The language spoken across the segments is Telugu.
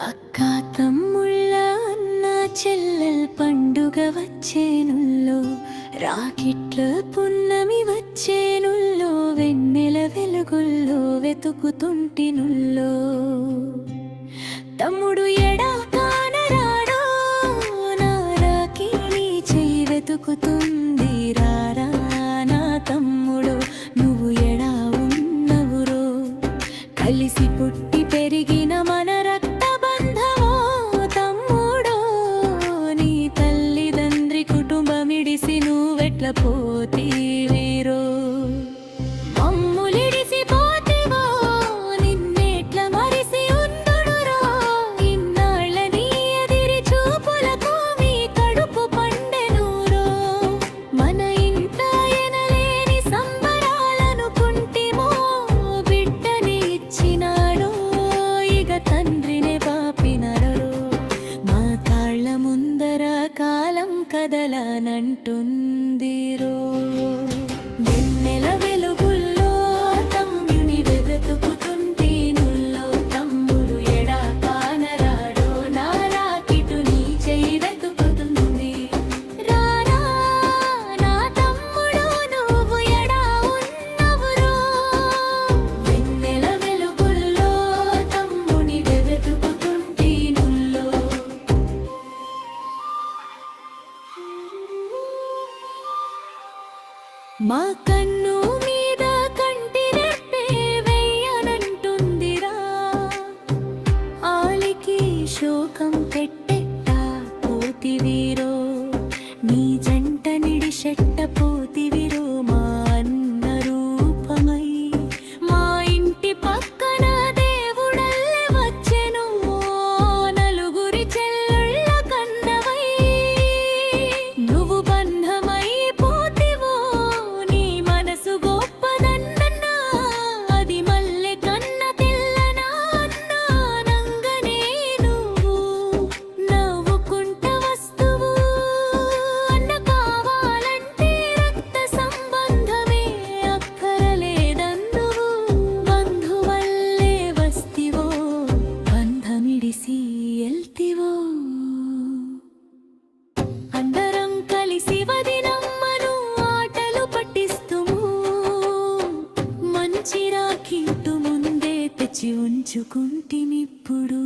అక్కా తమ్ముళ్ళ అన్న చెల్లెల్ పండుగ వచ్చేనుల్లో, రాకిట్ల పున్నమి వచ్చేనుల్లో, వెన్నెల వెలుగుల్లో వెతుకుతుంటినుల్లో. తమ్ముడు ఎడా కానరాడో, నా రాకిని చెయ్యి వెతుకుతుంది రారా. నా తమ్ముడు నువ్వు ఎడా ఉన్నవురో, కలిసి పుట్టి పెరిగిన మన రక్త బంధమో తమ్ముడో. నీ తల్లిదండ్రి కుటుంబమిడిసి నువ్వెట్ల పోతీవిరో, మమ్ములిడిసి పోతివో, నిన్నెట్ల మరిసి ఉందుడురో. ఇన్నాళ్ళ నీ ఎదిరి చూపులకు మీ కడుపు పండెనురో. మన ఇంట ఎనలేని సంబరాలనుకుంటిమో, బిడ్డని ఇచ్చినాడో ఇక తండ్రినే పాపినరో. మా కాళ్ళ ముందర కాలం కదలనంటుందిరో. వెన్నెల వెలుగుల్లో తమ్ముని వెతుకుతుంటేనుల్లో, తమ్ముడు ఎడా కానరాడో, నా రాకిటు నీ చెయ్యి వెతుకుతుంది రారా. నా తమ్ముడు నువ్వు ఎడా ఉన్నవురో, వెన్నెల వెలుగుల్లో తమ్ముని వెతుకుతుంటేనుల్లో. మా కన్ను మీద కంటి రెప్పే వెయ్యనంటుందిరా, ఆలికి శోకం పెట్టెట్టా పోతివిరో. నీ జంట నిడిషెట్ట పోతివిరో, మా అన్న రూపమై. మా ఇంటి పక్కన దేవుడల్లె వచ్చెను, నలుగురి చెల్లుళ్ళ కన్నవై. నువ్వు బంధమై పోతివో, నీ మనసు గొప్పదన్నన్నా, అది మల్లె కన్న తెల్లనా అన్నా. నంగనే నువ్వు నవ్వుకుంట వస్తువు, అన్న కావాలంటే రక్త సంబంధమే అక్కరలేదన్నువు. బంధువల్లే వస్తివో, బంధమిడిసి ఎల్తివో. అందరం కలిసి వదినమ్మను ఆటలు పట్టిస్తుము, మంచి రాకింటు ముందే తెచ్చి ఉంచుకుంటిమిప్పుడు.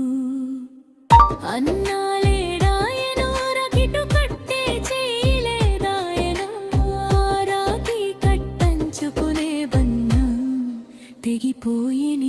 అన్నాలేడాయనో, రాకిటు కట్టే చేయలేదాయనో, రాకి కట్టంచుకునే బంధం తెగిపోయేని